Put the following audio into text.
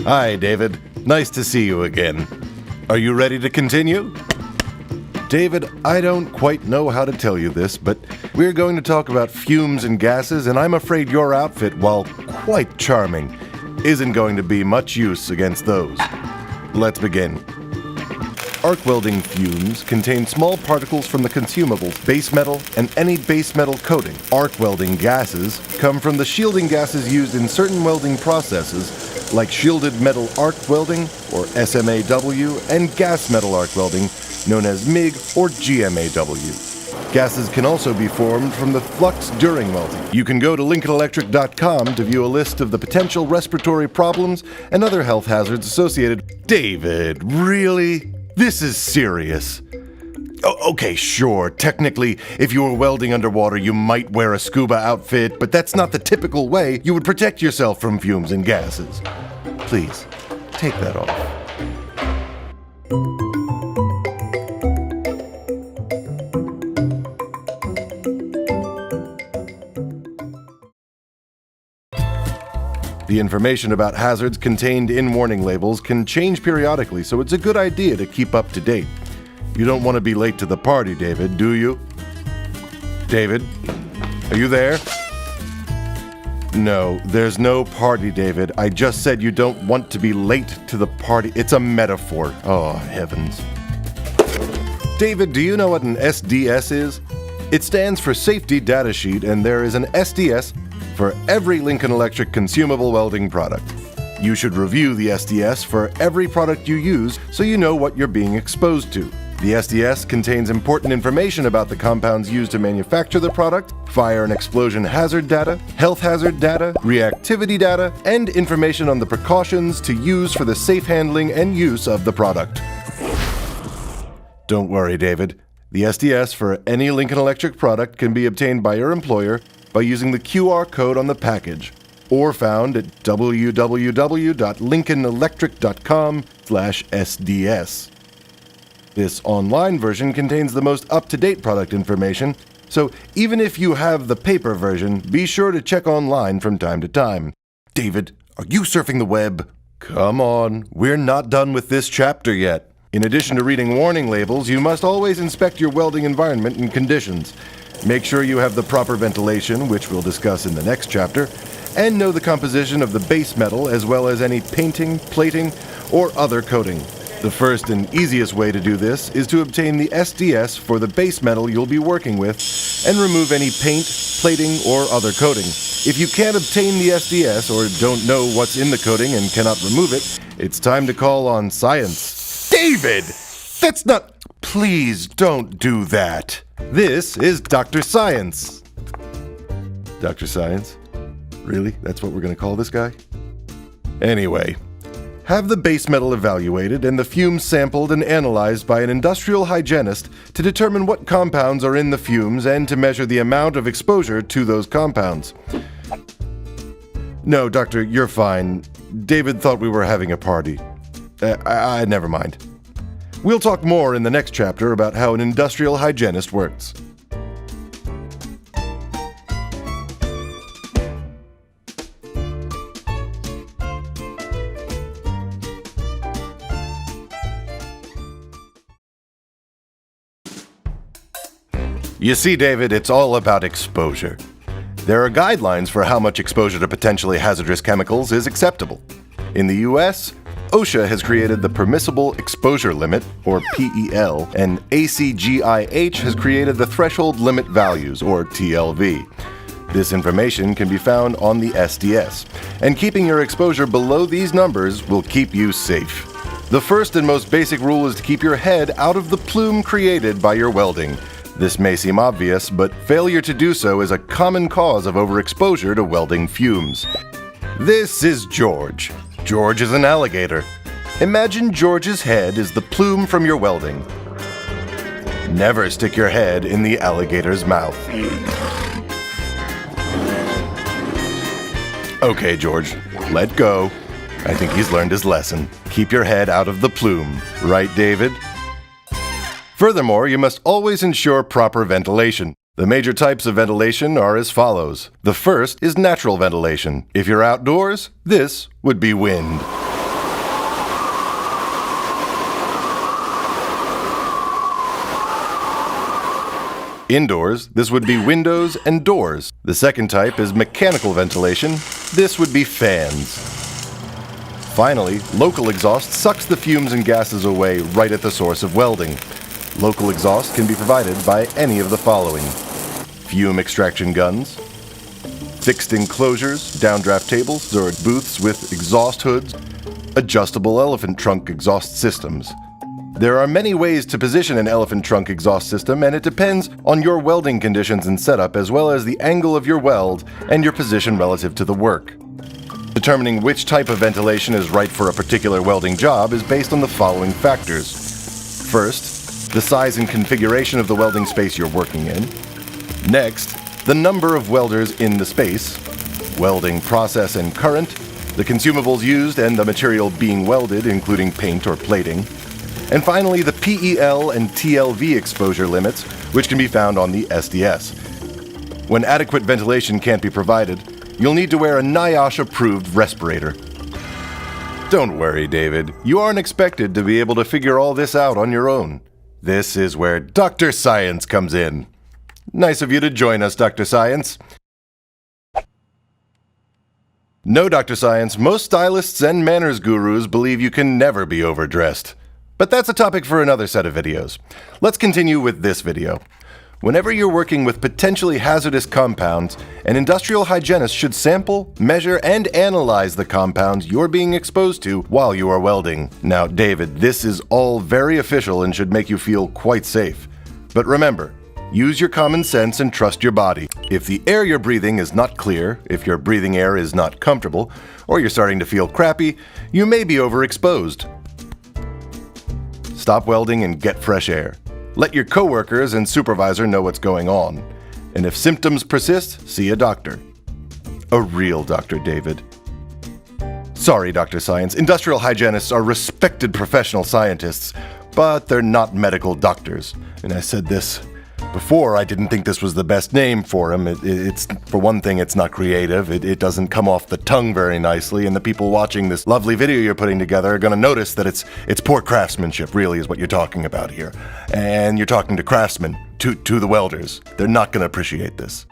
Hi, David. Nice to see you again. Are you ready to continue? David, I don't quite know how to tell you this, but we're going to talk about fumes and gases, and I'm afraid your outfit, while quite charming, isn't going to be much use against those. Let's begin. Arc welding fumes contain small particles from the consumables, base metal, and any base metal coating. Arc welding gases come from the shielding gases used in certain welding processes, like shielded metal arc welding, or SMAW, and gas metal arc welding, known as MIG or GMAW. Gases can also be formed from the flux during welding. You can go to LincolnElectric.com to view a list of the potential respiratory problems and other health hazards associated. David, really? This is serious. Okay, sure. Technically, if you were welding underwater, you might wear a scuba outfit, but that's not the typical way you would protect yourself from fumes and gases. Please, take that off. The information about hazards contained in warning labels can change periodically, so it's a good idea to keep up to date. You don't want to be late to the party, David, do you? David? Are you there? No, there's no party, David. I just said you don't want to be late to the party. It's a metaphor. Oh, heavens. David, do you know what an SDS is? It stands for Safety Data Sheet, and there is an SDS for every Lincoln Electric consumable welding product. You should review the SDS for every product you use so you know what you're being exposed to. The SDS contains important information about the compounds used to manufacture the product, fire and explosion hazard data, health hazard data, reactivity data, and information on the precautions to use for the safe handling and use of the product. Don't worry, David. The SDS for any Lincoln Electric product can be obtained by your employer by using the QR code on the package, or found at www.lincolnelectric.com/SDS. This online version contains the most up-to-date product information, so even if you have the paper version, be sure to check online from time to time. David, are you surfing the web? Come on, we're not done with this chapter yet. In addition to reading warning labels, you must always inspect your welding environment and conditions. Make sure you have the proper ventilation, which we'll discuss in the next chapter, and know the composition of the base metal as well as any painting, plating, or other coating. The first and easiest way to do this is to obtain the SDS for the base metal you'll be working with and remove any paint, plating, or other coating. If you can't obtain the SDS or don't know what's in the coating and cannot remove it, it's time to call on science. David! That's not... Please don't do that. This is Dr. Science. Dr. Science? Really? That's what we're going to call this guy? Anyway, have the base metal evaluated and the fumes sampled and analyzed by an industrial hygienist to determine what compounds are in the fumes and to measure the amount of exposure to those compounds. No, Doctor, you're fine. David thought we were having a party. Never mind. We'll talk more in the next chapter about how an industrial hygienist works. You see, David, it's all about exposure. There are guidelines for how much exposure to potentially hazardous chemicals is acceptable. In the U.S., OSHA has created the Permissible Exposure Limit, or PEL, and ACGIH has created the Threshold Limit Values, or TLV. This information can be found on the SDS, and keeping your exposure below these numbers will keep you safe. The first and most basic rule is to keep your head out of the plume created by your welding. This may seem obvious, but failure to do so is a common cause of overexposure to welding fumes. This is George. George is an alligator. Imagine George's head is the plume from your welding. Never stick your head in the alligator's mouth. Okay, George, let go. I think he's learned his lesson. Keep your head out of the plume. Right, David? Furthermore, you must always ensure proper ventilation. The major types of ventilation are as follows. The first is natural ventilation. If you're outdoors, this would be wind. Indoors, this would be windows and doors. The second type is mechanical ventilation. This would be fans. Finally, local exhaust sucks the fumes and gases away right at the source of welding. Local exhaust can be provided by any of the following: fume extraction guns, fixed enclosures, downdraft tables, or booths with exhaust hoods, adjustable elephant trunk exhaust systems. There are many ways to position an elephant trunk exhaust system, and it depends on your welding conditions and setup, as well as the angle of your weld and your position relative to the work. Determining which type of ventilation is right for a particular welding job is based on the following factors. First, the size and configuration of the welding space you're working in. Next, the number of welders in the space, welding process and current, the consumables used and the material being welded, including paint or plating. And finally, the PEL and TLV exposure limits, which can be found on the SDS. When adequate ventilation can't be provided, you'll need to wear a NIOSH-approved respirator. Don't worry, David. You aren't expected to be able to figure all this out on your own. This is where Dr. Science comes in. Nice of you to join us, Dr. Science. No, Dr. Science, most stylists and manners gurus believe you can never be overdressed. But that's a topic for another set of videos. Let's continue with this video. Whenever you're working with potentially hazardous compounds, an industrial hygienist should sample, measure, and analyze the compounds you're being exposed to while you are welding. Now, David, this is all very official and should make you feel quite safe. But remember, use your common sense and trust your body. If the air you're breathing is not clear, if your breathing air is not comfortable, or you're starting to feel crappy, you may be overexposed. Stop welding and get fresh air. Let your coworkers and supervisor know what's going on. And if symptoms persist, see a doctor. A real doctor, David. Sorry, Dr. Science. Industrial hygienists are respected professional scientists, but they're not medical doctors. And I said this before, I didn't think this was the best name for him. It's for one thing, it's not creative. It doesn't come off the tongue very nicely, and the people watching this lovely video you're putting together are going to notice that it's poor craftsmanship, really, is what you're talking about here. And you're talking to craftsmen, to the welders. They're not going to appreciate this.